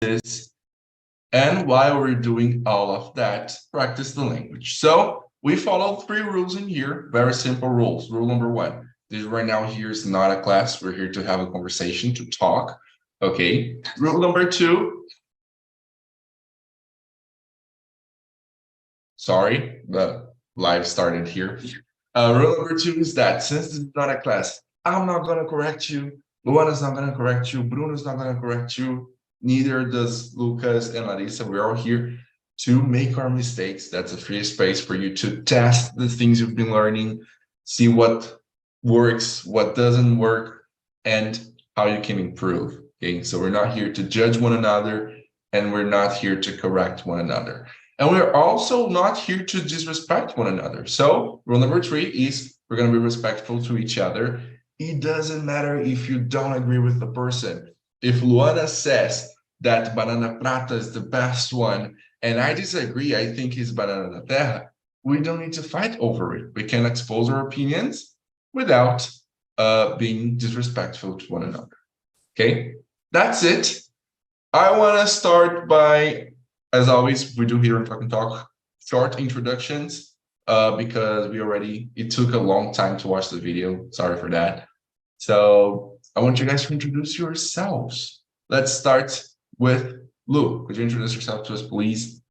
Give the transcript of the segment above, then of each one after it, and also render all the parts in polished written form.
this. And while we're doing all of that, practice the language. So we follow 3 rules in here, very simple rules. Rule number 1, this right now here is not a class. We're here to have a conversation, to talk. Okay. Rule number 2. Sorry, the live started here. Rule number 2 is that since this is not a class, I'm not going to correct you. Luana's not going to correct you. Bruno's not going to correct you. Neither does Lucas and Larissa. We're all here to make our mistakes. That's a free space for you to test the things you've been learning, see what works, what doesn't work, and how you can improve. Okay, so we're not here to judge one another, and we're not here to correct one another. And we're also not here to disrespect one another. So rule number 3 is we're going to be respectful to each other. It doesn't matter if you don't agree with the person. If Luana says that banana prata is the best one, and I disagree, I think it's banana da terra, we don't need to fight over it. We can expose our opinions without being disrespectful to one another. Okay, that's it. I want to start by, as always, we do here on Talk and Talk, short introductions, because it took a long time to watch the video. Sorry for that. So I want you guys to introduce yourselves. Let's start with Lu. Could you introduce yourself to us, please?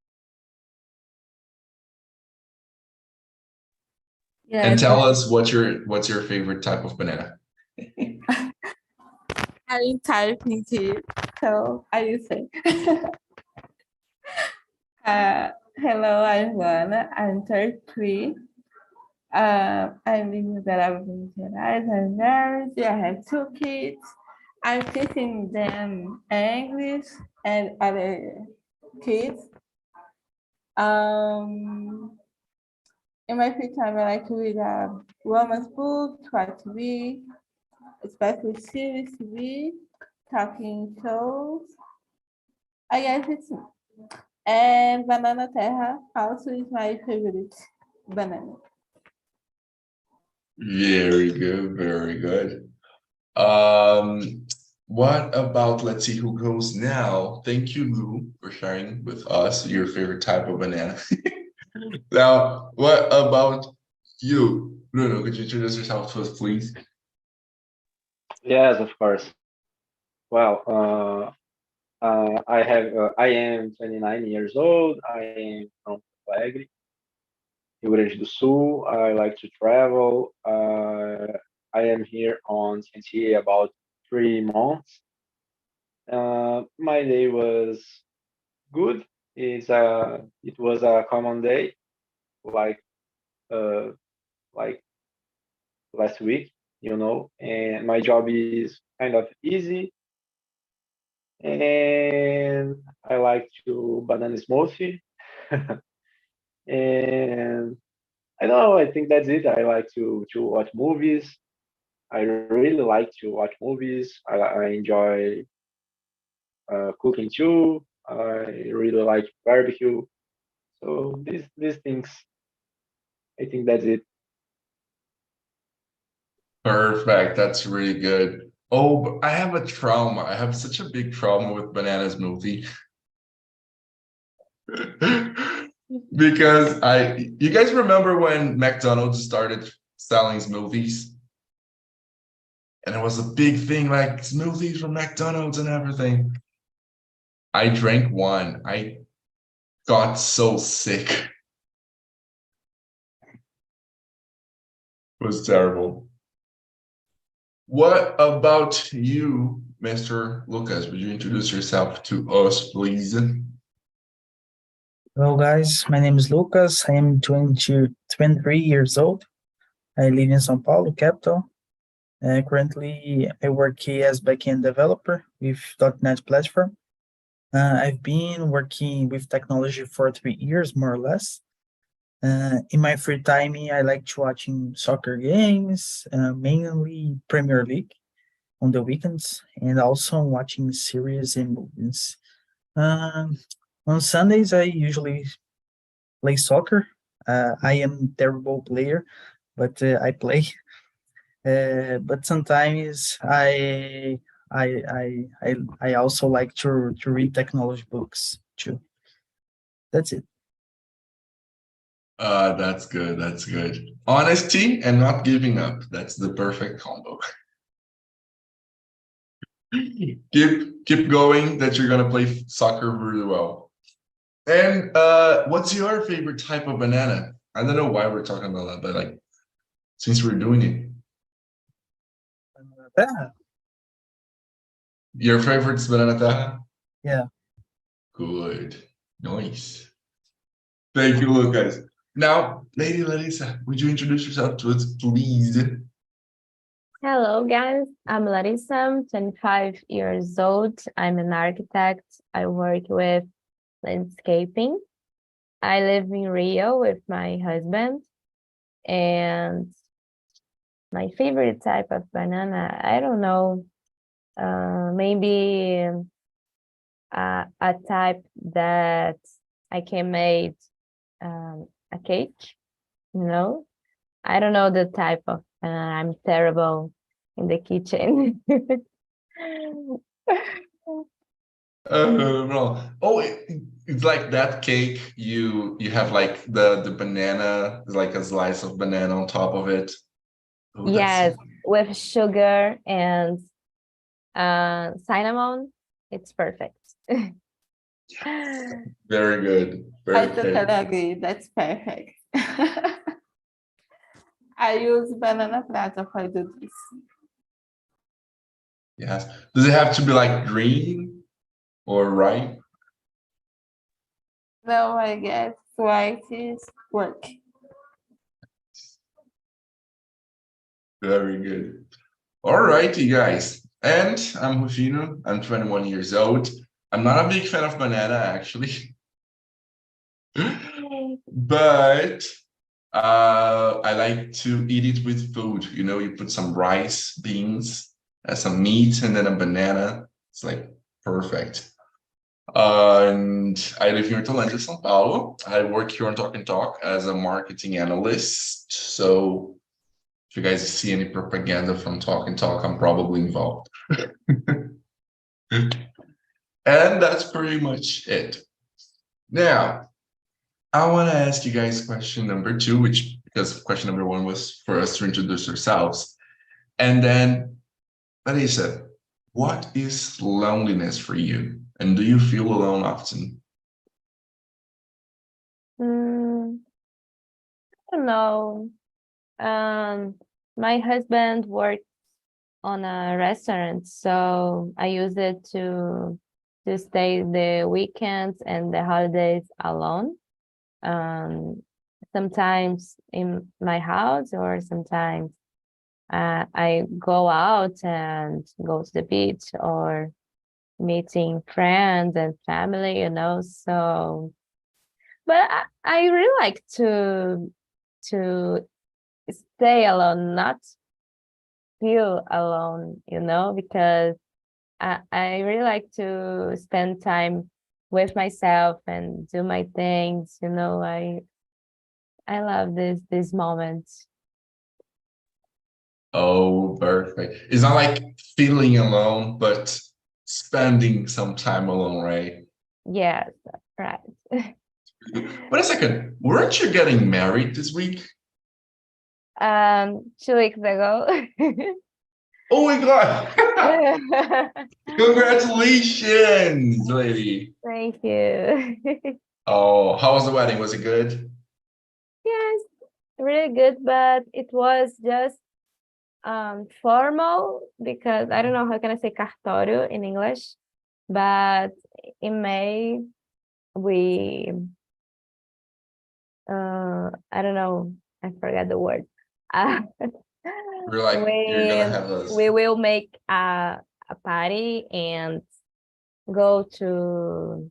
Yeah, and tell us what's your favorite type of banana. I'm typing to, so I will say. Hello, I'm Luana. I'm 33. I'm living in Belo Horizonte. I'm married. I have 2 kids. I'm teaching them English and other kids. In my free time, I like to read a romance book, try to read, especially series TV, talking shows. I guess it's and banana terra also is my favorite banana. Very good, very good. What about, let's see who goes now. Thank you, Lou, for sharing with us your favorite type of banana. Now, what about you, Bruno? Could you introduce yourself to us, please? Yes, of course. Well, I am 29 years old. I am from Porto Alegre, Rio Grande do Sul. I like to travel. I am here on CNTA about 3 months. My day was good. It was a common day, like uh, like last week, and my job is kind of easy. And I like to banana smoothie. And I don't know, I think that's it. I like to watch movies. I really like to watch movies. I enjoy cooking too. I really like barbecue. So these things, I think that's it. Perfect. That's really good. Oh, but I have a trauma. I have such a big trauma with banana smoothie. Because you guys remember when McDonald's started selling smoothies? And it was a big thing, like smoothies from McDonald's and everything. I drank one. I got so sick. It was terrible. What about you, Mr. Lucas? Would you introduce yourself to us, please? Hello guys, my name is Lucas. I am 23 years old. I live in São Paulo, capital. Currently, I work here as backend developer with .NET platform. I've been working with technology for 3 years, more or less. In my free time, I like to watching soccer games, mainly Premier League on the weekends, and also watching series and movies. On Sundays, I usually play soccer. I am a terrible player, but I play. But sometimes I I also like to read technology books too. That's it. That's good. That's good. Honesty and not giving up. That's the perfect combo. Keep going that you're gonna play soccer really well. And what's your favorite type of banana? I don't know why we're talking about that, but like since we're doing it, Yeah, your favorite's banana taha? yeah. Good. Nice. Thank you, Lucas. Now, Lady Larissa, would you introduce yourself to us, please? Hello, guys. I'm Larissa, I'm 25 years old. I'm an architect. I work with landscaping. I live in Rio with my husband. And my favorite type of banana, I don't know, maybe a type that I can make a cake, you know? I don't know the type of banana. I'm terrible in the kitchen. No. Oh, it's like that cake. You have like the banana, like a slice of banana on top of it. Oh, Yes, with sugar and cinnamon, it's perfect. very good. I Very totally good. agree. That's perfect. I use banana platter for do this. Yes. Does it have to be like green or ripe? No, I guess white is work. Very good. All right, you guys. And I'm Rufino. I'm 21 years old. I'm not a big fan of banana, actually. But I like to eat it with food. You know, you put some rice, beans, some meat, and then a banana. It's like perfect. And I live here in Orlando, São Paulo. I work here on TALKNTALK as a marketing analyst. So if you guys see any propaganda from TALKNTALK, I'm probably involved. And that's pretty much it. Now, I want to ask you guys question number 2, which because question number 1 was for us to introduce ourselves. And then, Larissa, what is loneliness for you? And do you feel alone often? I don't know. My husband works on a restaurant, so I use it to stay the weekends and the holidays alone. Sometimes in my house, or sometimes I go out and go to the beach or meeting friends and family, you know. So, but I really like to stay alone, not feel alone, you know, because I really like to spend time with myself and do my things, you know. I love this moment. Oh, perfect. It's not like feeling alone, but spending some time alone, right? Yes, right. Wait a second. Weren't you getting married this week? 2 weeks ago. Oh my God. Congratulations, lady. Thank you. Oh, how was the wedding? Was it good? Yes, really good, but it was just formal, because I don't know how can I say cartório in English, but in May we I don't know, I forgot the word. We're like, you're gonna have we will make a party and go to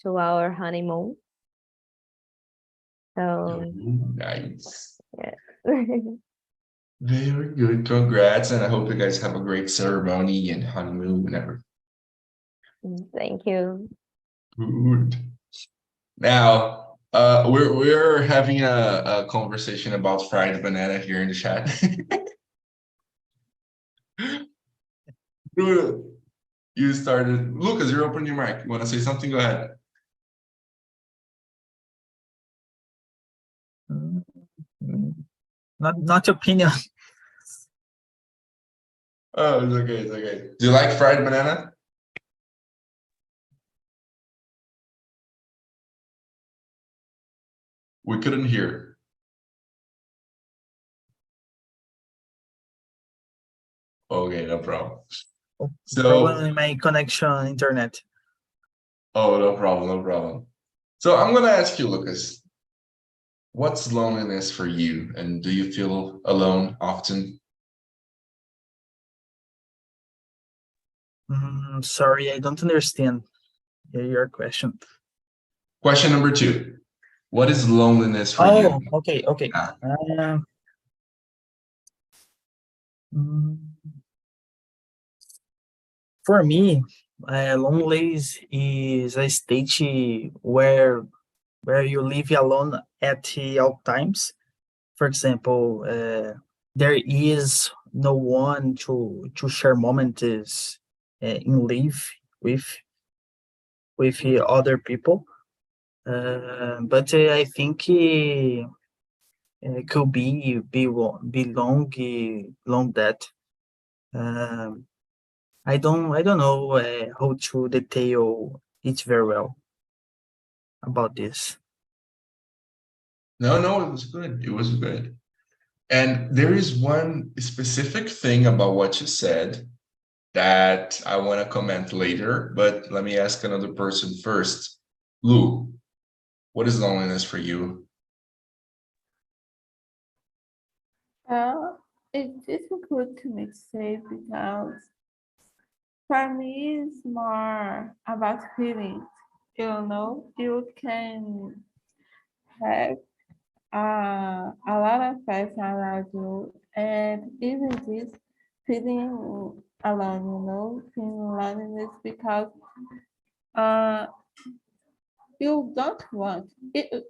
our honeymoon. So nice. yeah. Very good. Congrats. And I hope you guys have a great ceremony and honeymoon and everything. Thank you. Good. Now, we're having a conversation about fried banana here in the chat. You started. Lucas, you're opening your mic. You want to say something? Go ahead. Not opinion. Oh, it's okay. It's okay. Do you like fried banana? We couldn't hear. Okay, no problem. So, Problem in my connection internet. oh, no problem, no problem. So I'm gonna ask you, Lucas, what's loneliness for you, and do you feel alone often? Sorry, I don't understand your question. Question number 2. What is loneliness for you? Oh, okay. Ah. Mm, For me, loneliness is a state where you live alone at all times. For example, there is no one to share moments in live with other people. But I think it could be long that. Um, I don't know how to detail it very well about this. No, it was good. It was good. And there is one specific thing about what you said that I want to comment later, but let me ask another person first. Lou, what is loneliness for you? It's difficult to me to say because for me it's more about feelings. You can have a lot of person around you, and even this feeling alone, feeling loneliness because uh you don't want it.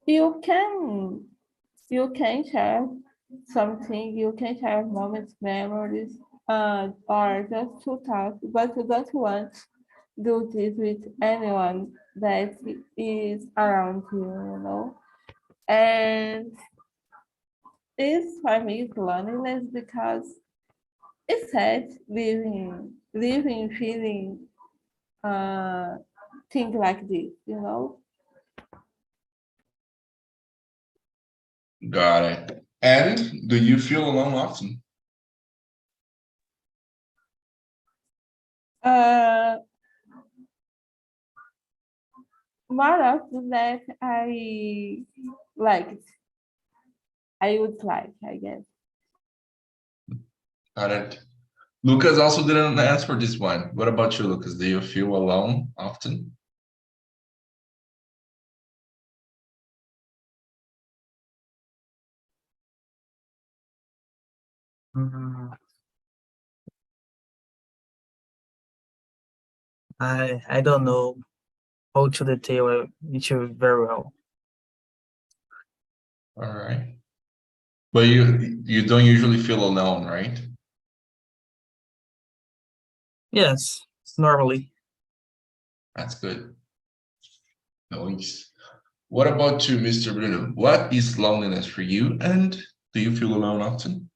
You can share something, you can share moments, memories, or just to talk, but you don't want do this with anyone that is around you, And this for me is loneliness because it's sad living feeling things like this. Got it. And do you feel alone often? Uh, more often that I liked, I would like, I guess. Got it. Lucas also didn't answer this one. What about you, Lucas? Do you feel alone often? Mm, I don't know how to detail it very well. All right. But you don't usually feel alone, right? Yes, normally. That's good. Nice. What about you, Mr. Bruno? What is loneliness for you, and do you feel alone often?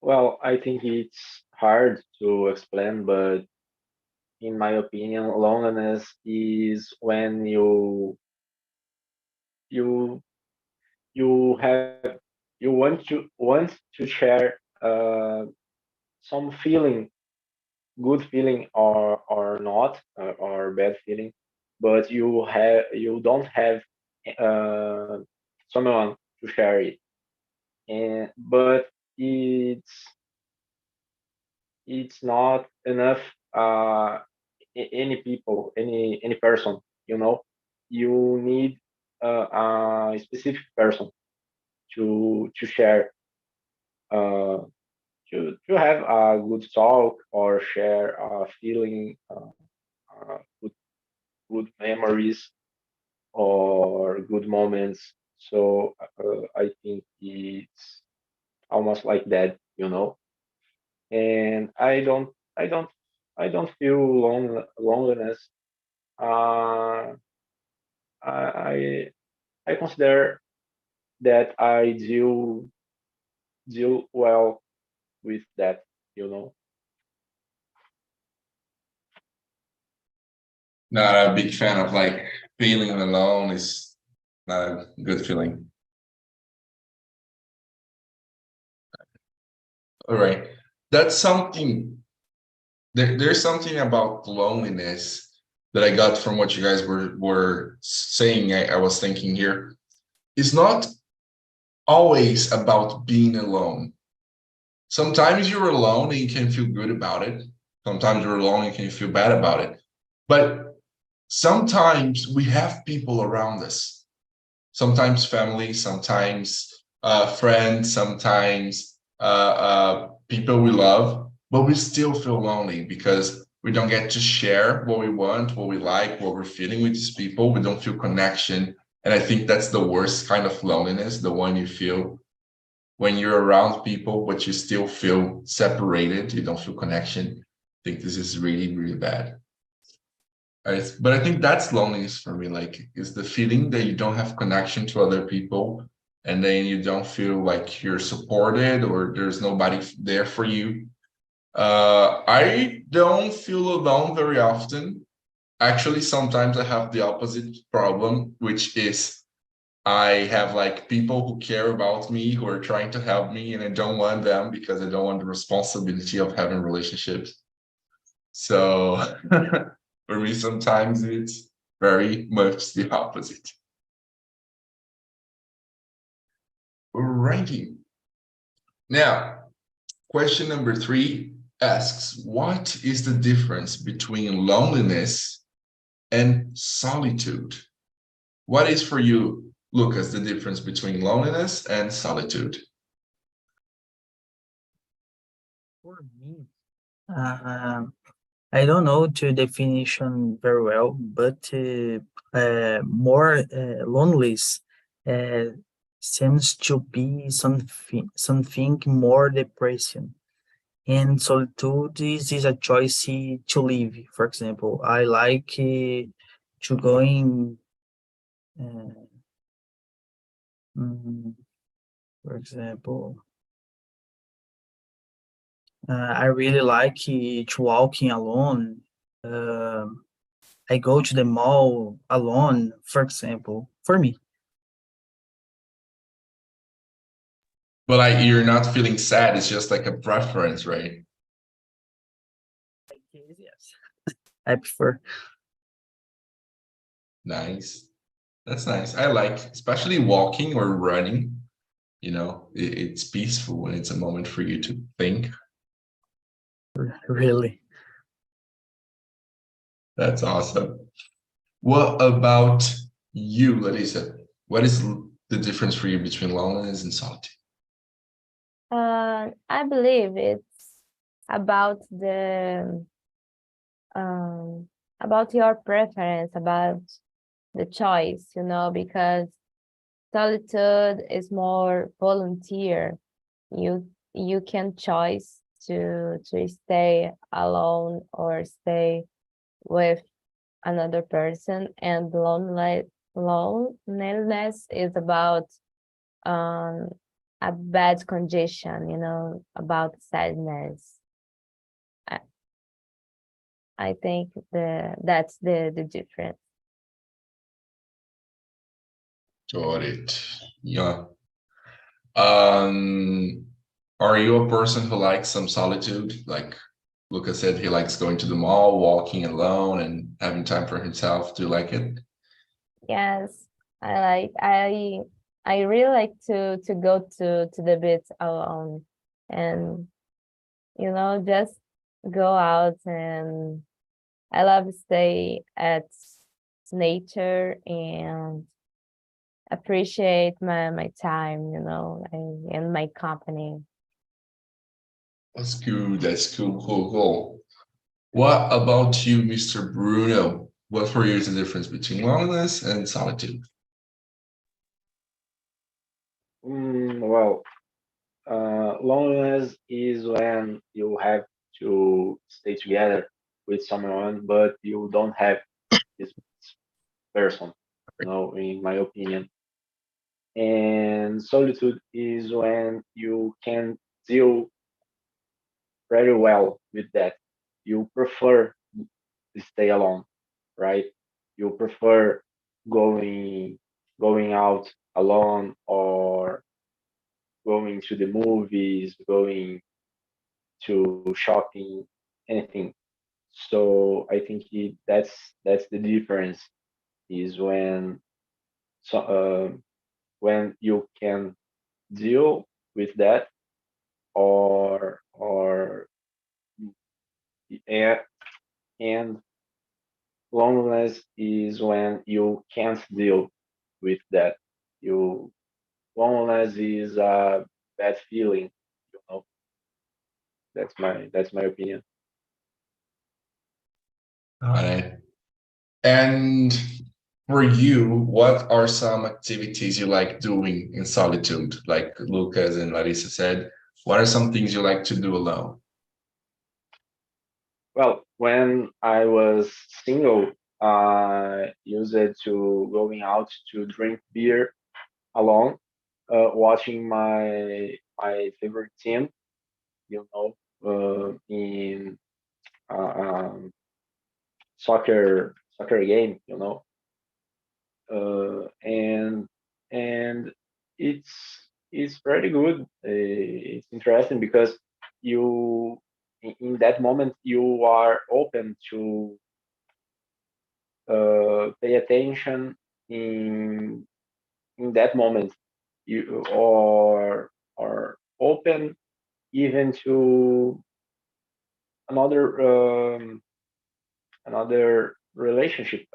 Well, I think it's hard to explain, but in my opinion, loneliness is when you you have you want to share some feeling, good feeling or not, or bad feeling, but you don't have uh, someone to share it, and but it's it's not enough. Any people, any person, you need a specific person to share, uh, to have a good talk or share a feeling, good memories or good moments. So I think it's almost like that. and I don't feel loneliness. Uh, I I consider that I deal well with that, you know. Not a big fan of like feeling alone is not a good feeling. All right. That's something there's something about loneliness that I got from what you guys were saying. I was thinking here. It's not always about being alone. Sometimes you're alone and you can feel good about it. Sometimes you're alone and you can feel bad about it. But sometimes we have people around us. Sometimes family, sometimes friends, sometimes people we love, but we still feel lonely because we don't get to share what we want, what we like, what we're feeling with these people. We don't feel connection. And I think that's the worst kind of loneliness, the one you feel when you're around people, but you still feel separated, you don't feel connection. I think this is really, really bad. But I think that's loneliness for me, like, is the feeling that you don't have connection to other people, and then you don't feel like you're supported or there's nobody there for you. I don't feel alone very often. Actually, sometimes I have the opposite problem, which is I have like people who care about me, who are trying to help me, and I don't want them because I don't want the responsibility of having relationships. So for me, sometimes it's very much the opposite. Alrighty. Now, question number 3 asks, what is the difference between loneliness and solitude? What is for you, Lucas, the difference between loneliness and solitude? For me, I don't know the definition very well, but more loneliness uh, seems to be something more depression. And solitude is a choice to live. For example, I like to going, uh, mm, for example, I really like to walking alone. Um I go to the mall alone, for example, for me. But like you're not feeling sad, it's just like a preference, right? Yes. I prefer. Nice. That's nice. I like, especially walking or running, you know, it's peaceful and it's a moment for you to think. Really. That's awesome. What about you, Larissa? What is the difference for you between loneliness and solitude? I believe it's about the about your preference, about the choice, you know, because solitude is more volunteer. You can choose to stay alone or stay with another person, and loneliness is about um a bad condition, you know, about sadness. I, I think that's the difference. Got it. Yeah. Um, are you a person who likes some solitude? Like Lucas said, he likes going to the mall, walking alone, and having time for himself. Do you like it? Yes, I really like to go to the beach alone, and you know, just go out, and I love stay at nature and appreciate my time, you know, and my company. That's good. That's cool. Cool. Cool. What about you, Mr. Bruno? What for you is the difference between loneliness and solitude? Well, Loneliness is when you have to stay together with someone, but you don't have this person, in my opinion. And solitude is when you can deal very well with that. You prefer to stay alone, right? You prefer going going out alone, or going to the movies, going to shopping, anything. So I think that's the difference, is when you can deal with that, or and, and loneliness is when you can't deal with that. You Loneliness is a bad feeling, you know. That's my opinion. Got it. And for you, what are some activities you like doing in solitude? Like Lucas and Larissa said, what are some things you like to do alone? Well, when I was single, I used it to going out to drink beer alone, watching my favorite team, in uh, um, soccer game, and it's pretty good. It's interesting because you in that moment you are open to pay attention in that moment. You are open even to another another relationship,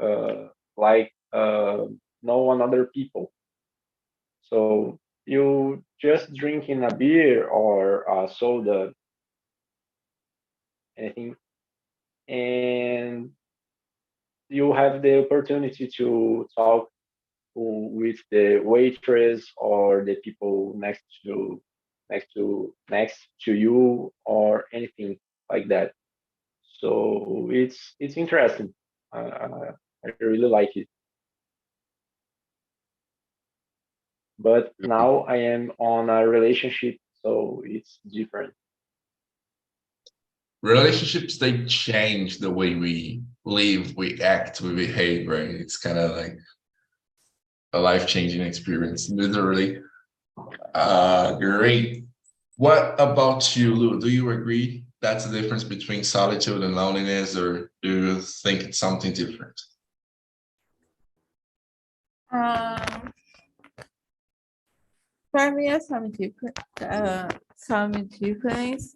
like know another people. So you just drinking a beer or a soda, anything, and you have the opportunity to talk with the waitress or the people next to you, or anything like that. So it's interesting. I really like it. But now I am on a relationship, so it's different. Relationships, they change the way we live, we act, we behave, right? It's kind of like a life-changing experience, literally. Great. What about you, Lou? Do you agree that's the difference between solitude and loneliness, or do you think it's something different? For me, some different, some difference.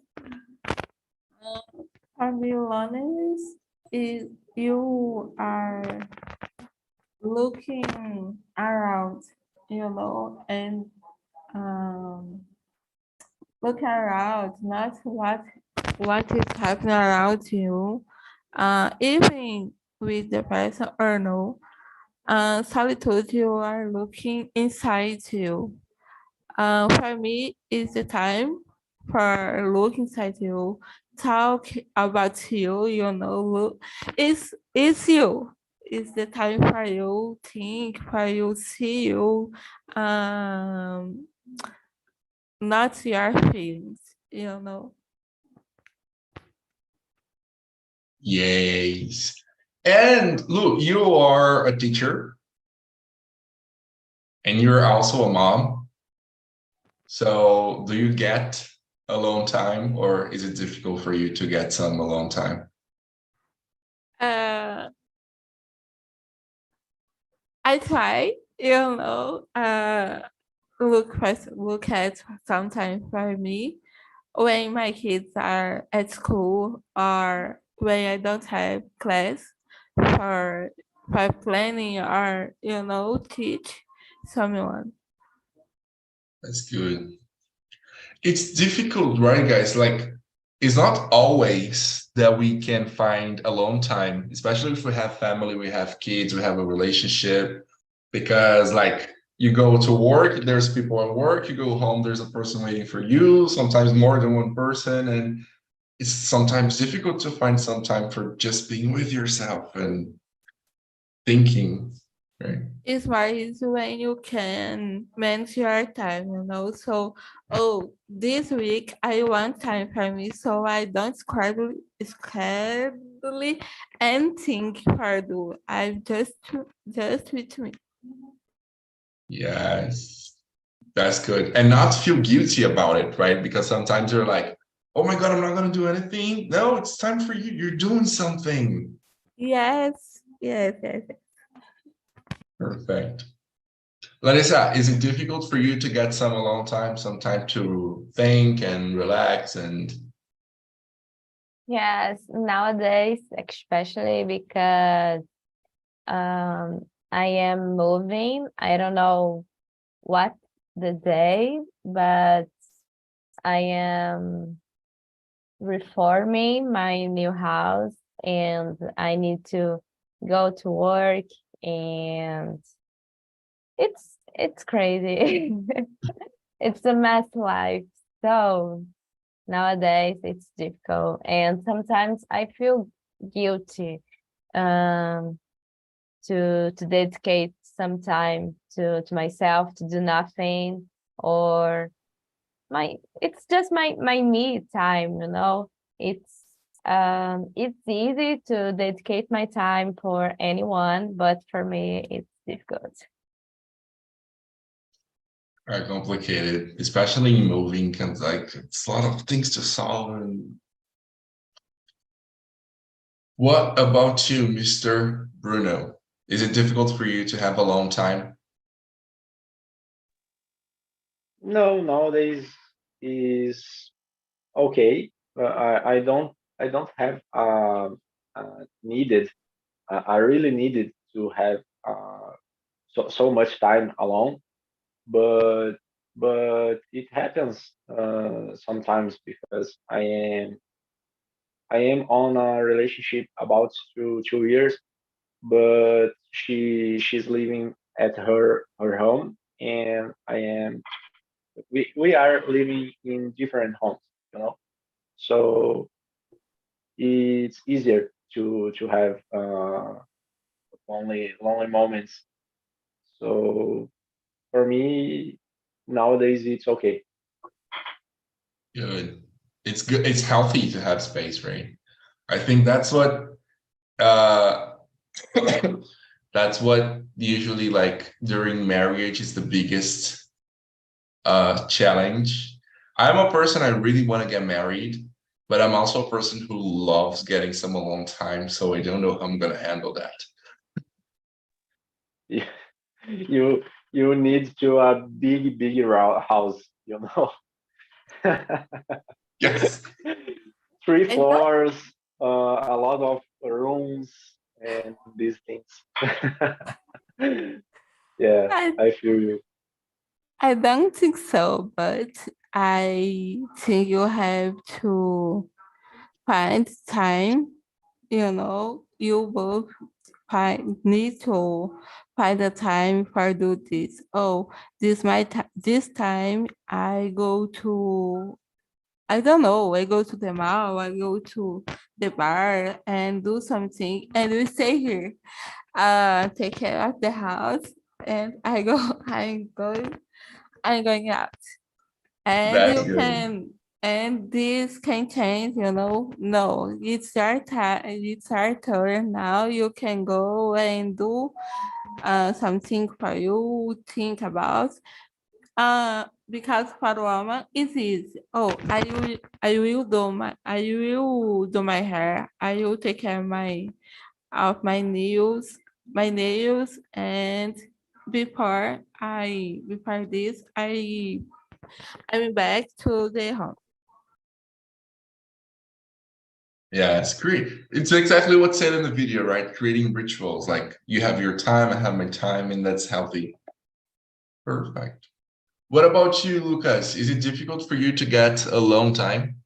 For me, loneliness is you are looking around, and looking around, not what is happening around you, even with the person or no. Solitude, you are looking inside you. For me, it's the time for look inside you, talk about you, look, it's you. It's the time for you think, for you see you, not your feelings. Yes. And Lou, you are a teacher and you're also a mom. So do you get alone time, or is it difficult for you to get some alone time? I try, look at sometimes for me when my kids are at school, or when I don't have class for planning, or teach someone. That's good. It's difficult, right, guys? Like, it's not always that we can find alone time, especially if we have family, we have kids, we have a relationship, because like You go to work, there's people at work, you go home, there's a person waiting for you, sometimes more than one person, and it's sometimes difficult to find some time for just being with yourself and thinking, right? It's wise when you can manage your time, you know. So, oh, this week I want time for me, so I don't schedule anything for do. I just with me. Yes, that's good. And not feel guilty about it, right? Because sometimes you're like, oh my God, I'm not gonna do anything. No, it's time for you. You're doing something. Yes. Perfect. Larissa, is it difficult for you to get some alone time, some time to think and relax and Yes, nowadays, especially because I am moving. I don't know what the day, but I am reforming my new house and I need to go to work and it's crazy. It's a mess life. So nowadays it's difficult and sometimes I feel guilty um to dedicate some time to myself to do nothing or it's just my me time, you know. It's easy to dedicate my time for anyone, but for me it's difficult. are complicated, especially moving, because like it's a lot of things to solve. And what about you, Mr. Bruno? Is it difficult for you to have alone time? No, nowadays is okay. I don't have needed. I really needed to have so much time alone, but it happens sometimes because I am on a relationship about 2 years, but she's living at her home, and we are living in different homes, you know. So it's easier to have lonely moments. So for me nowadays it's okay. Good. It's good. It's healthy to have space, right? I think that's what uh that's what usually like during marriage is the biggest challenge. I'm a person I really want to get married, but I'm also a person who loves getting some alone time, so I don't know how I'm gonna handle that. you you need to a big house, you know. Yes. Three I don't floors, a lot of rooms and these things. Yeah, I, I feel you. I don't think so, but I think you have to find time, you know, you both need to find the time for do this. Oh, this time I go to, I don't know, I go to the mall, I go to the bar and do something and we stay here, take care of the house and I go, I'm going out. And That's you good. can, and this can change, you know. No, it's your time, it's your turn now. You can go and do something for you, think about. Because for woman, it's easy. Oh, I will do my hair. I will take care of my nails, and before this, I'm back to the home. Yeah, it's great. It's exactly what's said in the video, right? Creating rituals. Like you have your time, I have my time, and that's healthy. Perfect. What about you, Lucas? Is it difficult for you to get alone time?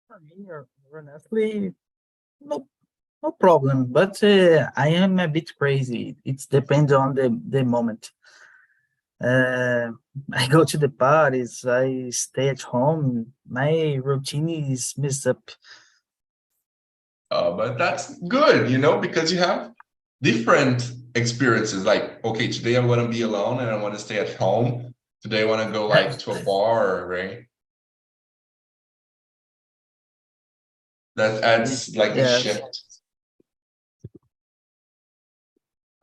For me, or honestly, no, No problem, but I am a bit crazy. It depends on the moment. I go to the parties, I stay at home. My routine is messed up. But that's good, you know, because you have different experiences. Like, okay, today I want to be alone and I want to stay at home. Today I want to go like to a bar, right? That adds like the Yes. shift.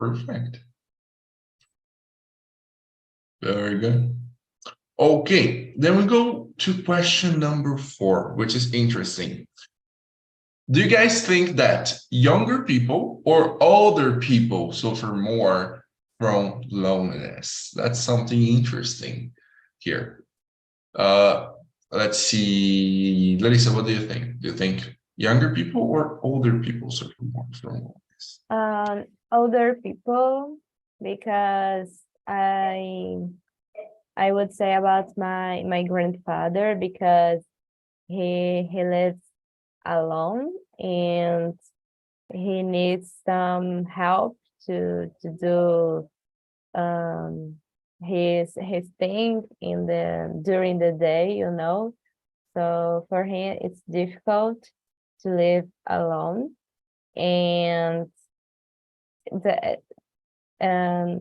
Perfect. Very good. Okay, then we go to question number 4, which is interesting. Do you guys think that younger people or older people suffer more from loneliness? That's something interesting here. Let's see. Larissa, what do you think? Do you think younger people or older people suffer more from loneliness? Older people, because I would say about my grandfather, because he lives alone and he needs some help to do his thing during the day, you know. So for him it's difficult to live alone, and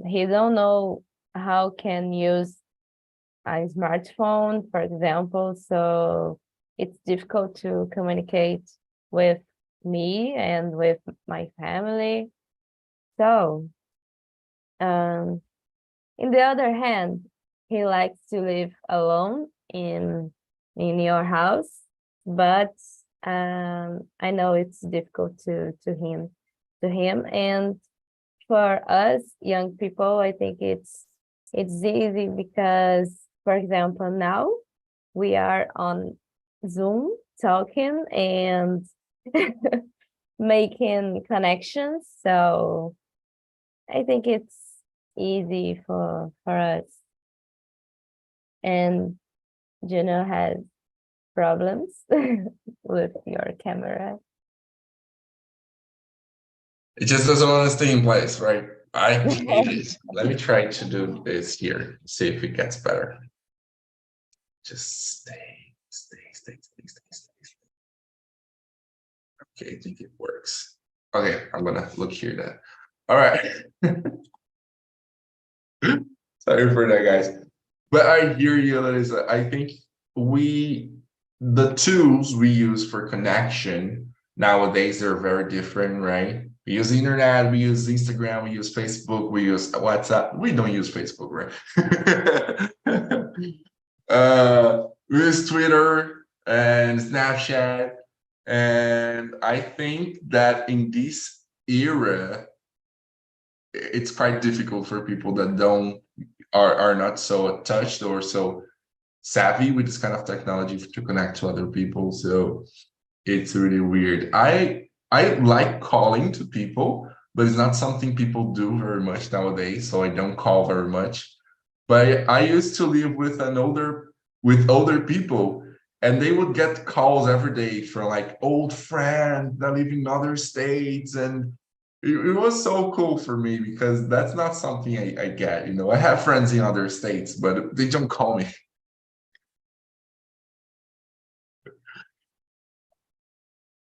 he don't know how can use a smartphone, for example, so it's difficult to communicate with me and with my family. So in the other hand, he likes to live alone in your house, but I know it's difficult to him. And for us young people, I think it's easy because, for example, now we are on Zoom talking and making connections. So I think it's easy for us. And Juno has problems with your camera. It just doesn't want to stay in place, right? I hate it. Let me try to do this here, see if it gets better. Just stay. Okay, I think it works. Okay, I'm gonna look here then. All right. Sorry for that, guys. But I hear you, Larissa. I think the tools we use for connection nowadays, they're very different, right? We use the internet, we use Instagram, we use Facebook, we use WhatsApp. We don't use Facebook, right? We use Twitter and Snapchat. And I think that in this era, it's quite difficult for people that are not so touched or so savvy with this kind of technology to connect to other people. So it's really weird. I like calling to people, but it's not something people do very much nowadays. So I don't call very much. But I used to live with older people, and they would get calls every day from like old friends that live in other states, and it was so cool for me because that's not something I get. You know, I have friends in other states, but they don't call me.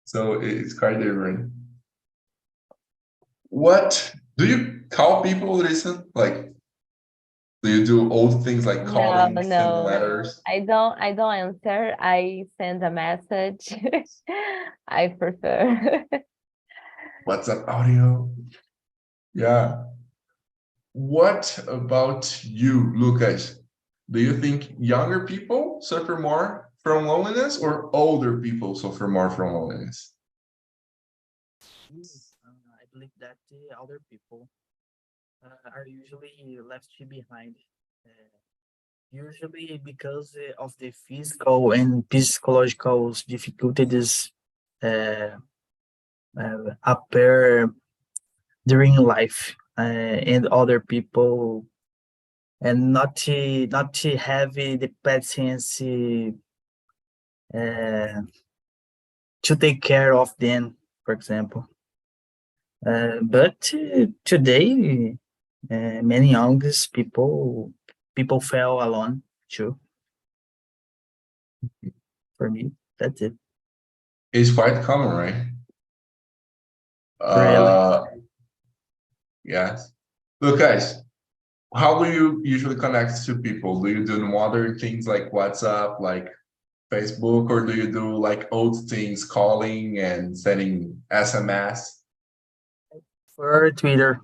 So it's quite different. What do you call people, listen? Like, do you do old things like calling, send No, letters? I don't answer. I send a message. I prefer. WhatsApp audio? Yeah. What about you, Lucas? Do you think younger people suffer more from loneliness or older people suffer more from loneliness? I believe that the other people are usually left behind, usually because of the physical and psychological difficulties appear during life, and other people, and not to have the patience to take care of them, for example. But today, many youngest people fell alone too. For me, that's it. It's quite common, right? Really. Yes. Look, guys, how do you usually connect to people? Do you do modern things like WhatsApp, like Facebook, or do you do like old things, calling and sending SMS? For Twitter,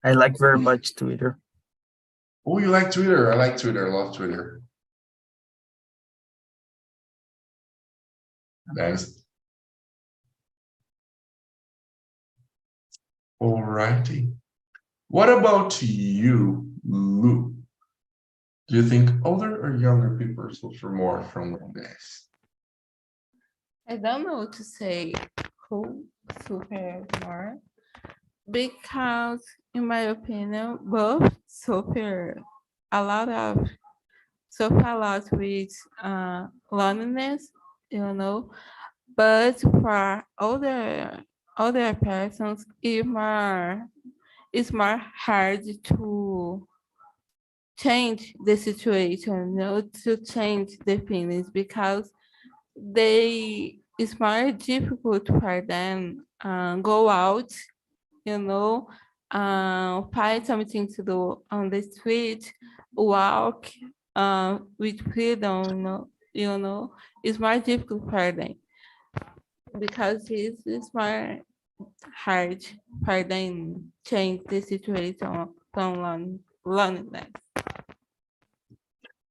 I like very much Twitter. Oh, you like Twitter? I like Twitter. I love Twitter. Nice. All righty. What about you, Lou? Do you think older or younger people suffer more from this? I don't know what to say who suffer more because, in my opinion, both suffer a lot of with loneliness, you know. But for other persons, it's more hard to change the situation, you know, to change the feelings because it's more difficult for them go out, you know, find something to do on the street, walk with freedom, you know, it's more difficult for them because it's more hard for them change the situation from loneliness.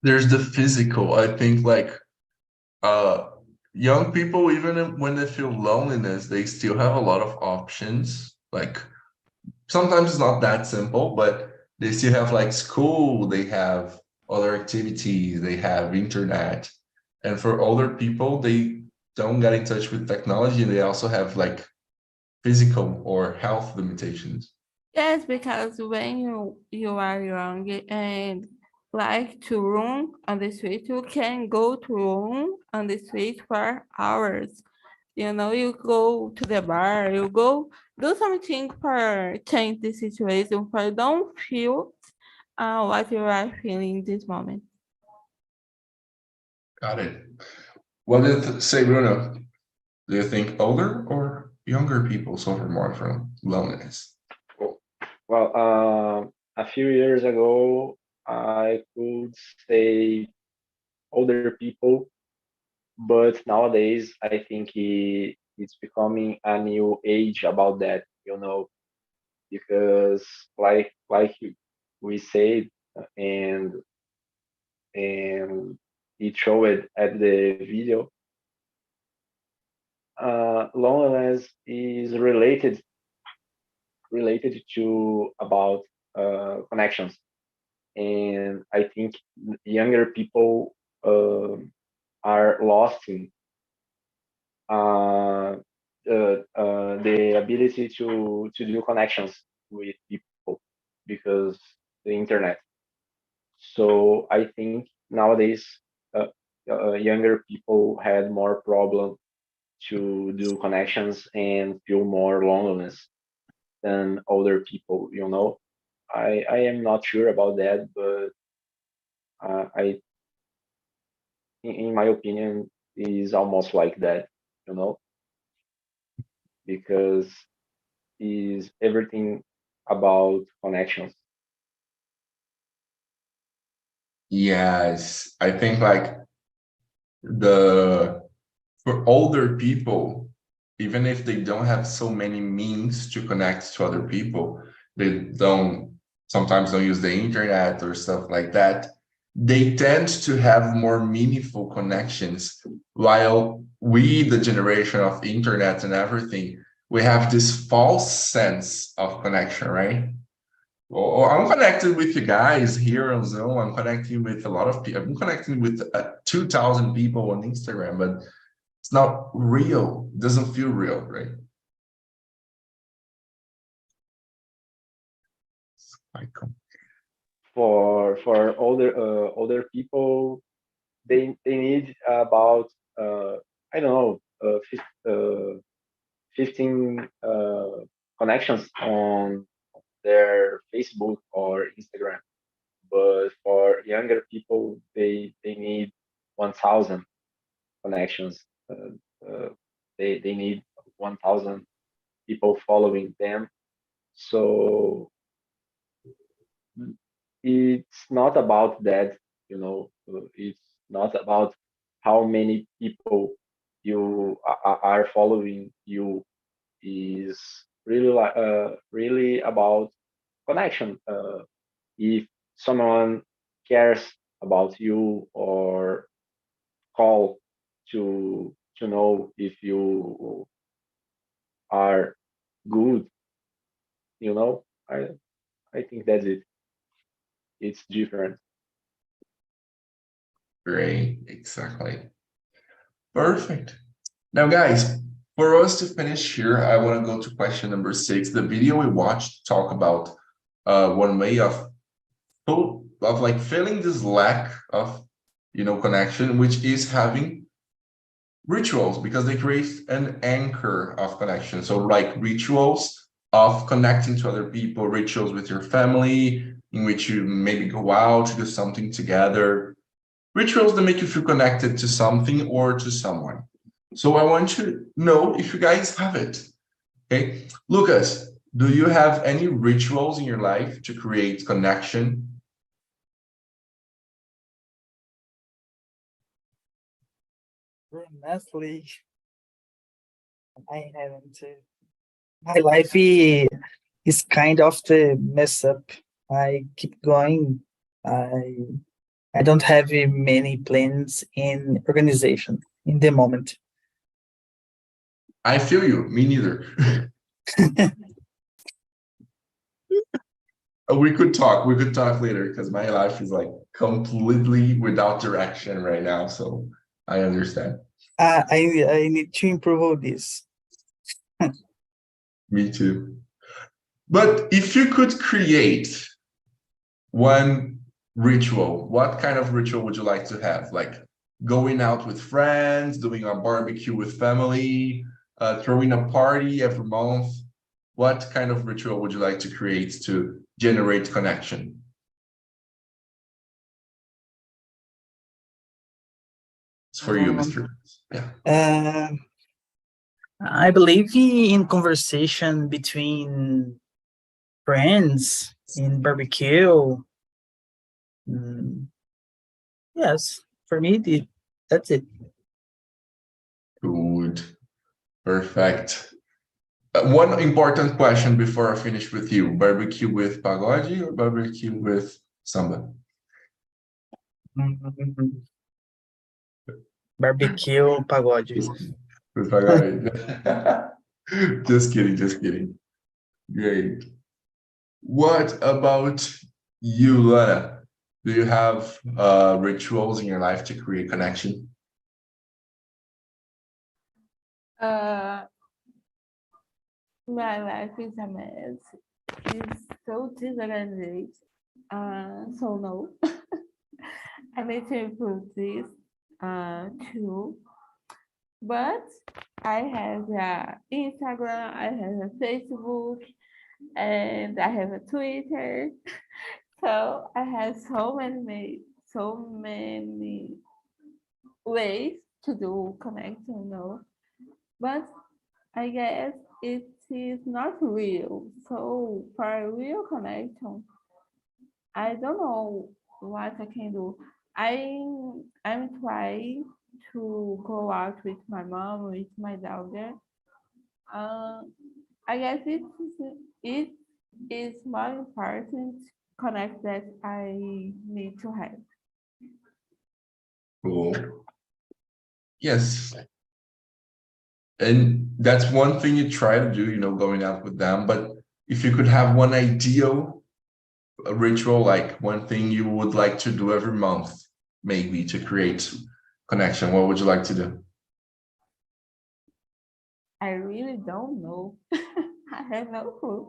There's the physical. I think like uh young people, even when they feel loneliness, they still have a lot of options. Like sometimes it's not that simple, but they still have like school, they have other activities, they have internet. And for older people, they don't get in touch with technology, and they also have like physical or health limitations. Yes, because when you are young and like to run on the street, you can go to run on the street for hours. You know, you go to the bar, you go do something for change the situation, for don't feel what you are feeling this moment. Got it. What did you say, Bruno? Do you think older or younger people suffer more from loneliness? Well, a few years ago, I could say older people, but nowadays I think it's becoming a new age about that, you know, because like we said, and and it showed at the video, loneliness is related to about connections, and I think younger people are lost in uh, the ability to do connections with people because the internet. So I think nowadays younger people had more problem to do connections and feel more loneliness than older people. You know, I am not sure about that, but I, in my opinion, is almost like that. You know, because is everything about connections. Yes, I think like the for older people, even if they don't have so many means to connect to other people, they don't sometimes don't use the internet or stuff like that. They tend to have more meaningful connections, while we, the generation of internet and everything, we have this false sense of connection, right? Well, I'm connected with you guys here on Zoom. I'm connecting with a lot of people. I'm connecting with 2,000 people on Instagram, but it's not real. It doesn't feel real, right? For older people, they need about I don't know 15 connections on their Facebook or Instagram. But for younger people, they need 1,000 connections. They need 1,000 people following them. So it's not about that, it's not about how many people you are following you. Is really really about connection. If someone cares about you or call to know if you are good, I think that's it. It's different. Great, exactly. Perfect. Now, guys, for us to finish here, I want to go to question number 6. The video we watched talk about one way of like filling this lack of connection, which is having rituals, because they create an anchor of connection. So like rituals of connecting to other people, rituals with your family, in which you maybe go out to do something together, rituals that make you feel connected to something or to someone. So I want to know if you guys have it. Okay, Lucas, do you have any rituals in your life to create connection? Honestly, I haven't. My life is kind of the mess up. I keep going. I don't have many plans in organization in the moment. I feel you, me neither. We could talk later, because my life is like completely without direction right now, so I understand. I need to improve all this. Me too. But if you could create one ritual, what kind of ritual would you like to have? Like going out with friends, doing a barbecue with family, throwing a party every month? What kind of ritual would you like to create to generate connection? It's for you, Mr. Yeah. I believe in conversation between friends in barbecue. Yes, for me, that's it. Good. Perfect. One important question before I finish with you. Barbecue with pagode or barbecue with samba? Barbecue pagode. With pagode. Just kidding, just kidding. Great. What about you, Lana? Do you have rituals in your life to create connection? My life is a mess. It's so disorganized. So no. I need to improve this too. But I have Instagram, I have a Facebook, and I have a Twitter. So I have so many ways to do connection, But I guess it is not real. So for a real connection, I don't know what I can do. I'm trying to go out with my mom, with my daughter. I guess it is more important connect that I need to have. Cool. Yes. And that's one thing you try to do, going out with them. But if you could have one ideal ritual, like one thing you would like to do every month, maybe to create connection, what would you like to do? I really don't know. I have no clue.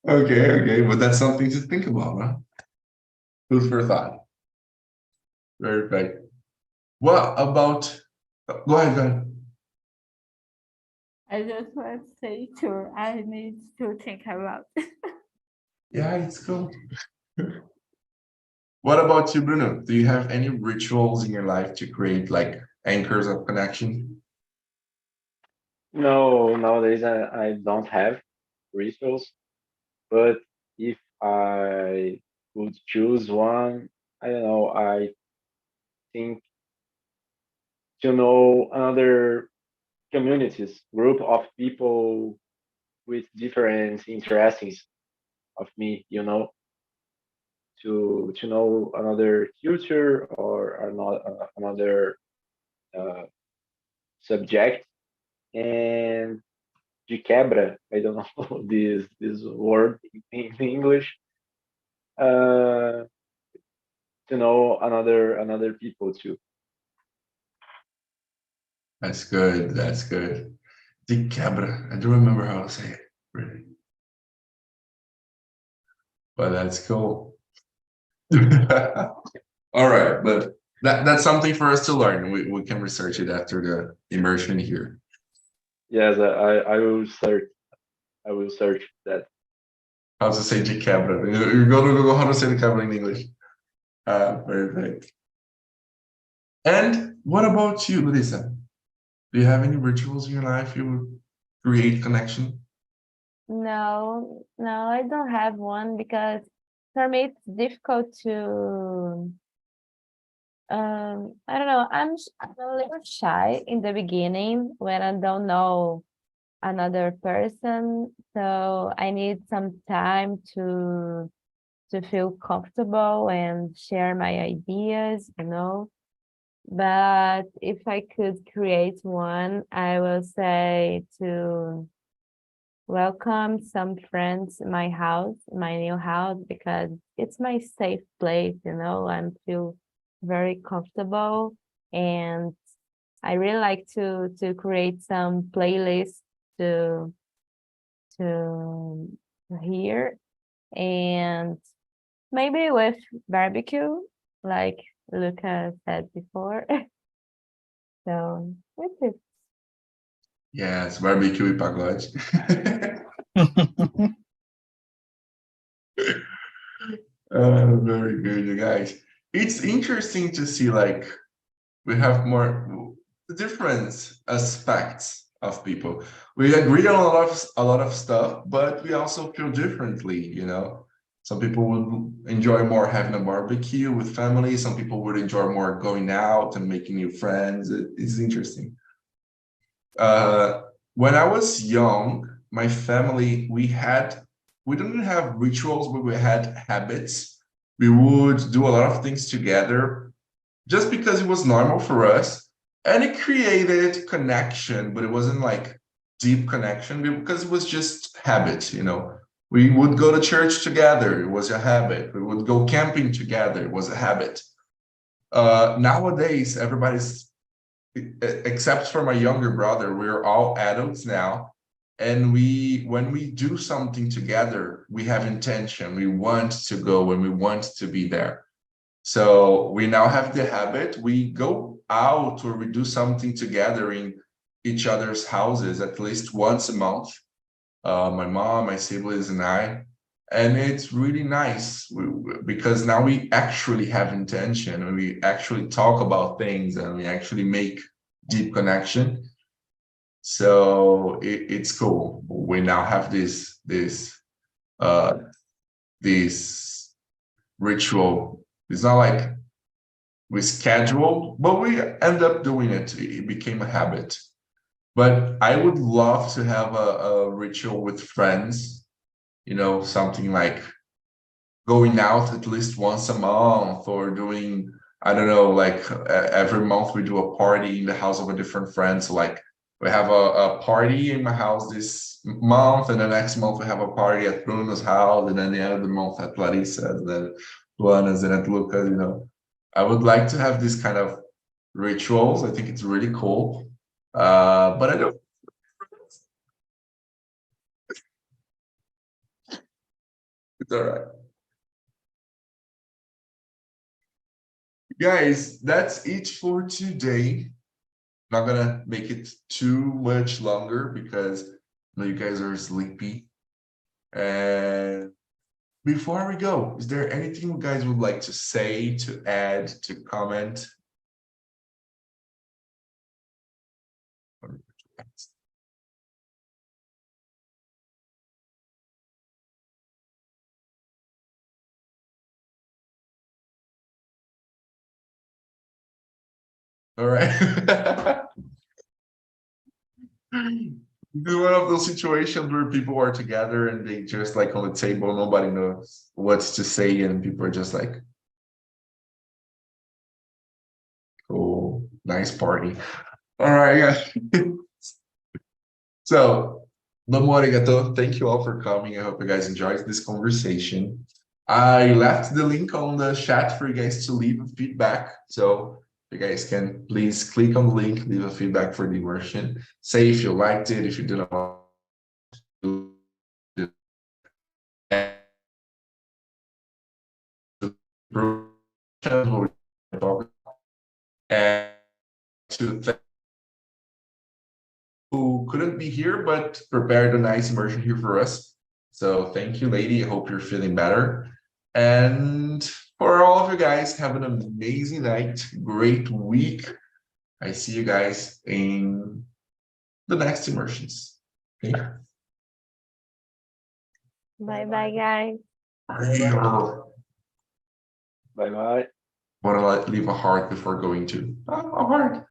Okay, but that's something to think about, huh? Food for thought. Very great. What about, go ahead. I just want to say too, I need to think about. Yeah, it's cool. What about you, Bruno? Do you have any rituals in your life to create like anchors of connection? No, nowadays I don't have rituals, but if I could choose one, I don't know, I think to know another communities, group of people with different interests of me, to know another culture or another uh, subject. And de quebra, I don't know this word in English, uh, to know another people too. That's good. That's good. De quebra. I don't remember how to say it, really. But that's cool. All right, but that's something for us to learn. We can research it after the immersion here. Yes, I will search. I will search that. How to say de quebra. You go to Google how to say de quebra in English. Perfect. And what about you, Larissa? Do you have any rituals in your life you would create connection? No, no, I don't have one because for me it's difficult to I don't know, I'm a little shy in the beginning when I don't know another person, so I need some time to feel comfortable and share my ideas, but if I could create one, I will say to welcome some friends in my house, my new house, because it's my safe place, I feel very comfortable, and I really like to create some playlists to to hear, and maybe with barbecue, like Luca said before. So that's it. Yes, barbecue e pagode. Very good, you guys. It's interesting to see like we have more different aspects of people. We agree on a lot of stuff, but we also feel differently. Some people would enjoy more having a barbecue with family. Some people would enjoy more going out and making new friends. It's interesting. When I was young, my family, we didn't have rituals, but we had habits. We would do a lot of things together just because it was normal for us. And it created connection, but it wasn't like deep connection because it was just habit. We would go to church together, it was a habit. We would go camping together, it was a habit. Nowadays, everybody's, except for my younger brother, we're all adults now. And when we do something together, we have intention. We want to go and we want to be there. So we now have the habit, we go out or we do something together in each other's houses at least once a month. My mom, my siblings, and I. And it's really nice because now we actually have intention and we actually talk about things and we actually make deep connection. So it's cool. We now have this ritual. It's not like we schedule, but we end up doing it. It became a habit. But I would love to have a ritual with friends, something like going out at least once a month or doing, I don't know, like every month we do a party in the house of a different friend. So like we have a party in my house this month, and the next month we have a party at Bruno's house, and then the other month at Larissa's, and then Luana's, and at Lucas. I would like to have this kind of rituals. I think it's really cool. But I don't. It's all right. Guys, that's it for today. Not gonna make it too much longer because I know you guys are sleepy. And before we go, is there anything you guys would like to say, to add, to comment? All right. This is one of those situations where people are together and they just like on the table, nobody knows what to say, and people are just like, oh, nice party. All right, yeah. So, domo arigato. Thank you all for coming. I hope you guys enjoyed this conversation. I left the link on the chat for you guys to leave a feedback. So you guys can please click on the link, leave a feedback for the immersion. Say if you liked it, if you didn't want to. And to thank who couldn't be here but prepared a nice immersion here for us. So thank you, lady. I hope you're feeling better. And for all of you guys, have an amazing night, great week. I see you guys in the next immersions. Okay. Bye bye, guys. Bye bye. Want to leave a heart before going to a heart.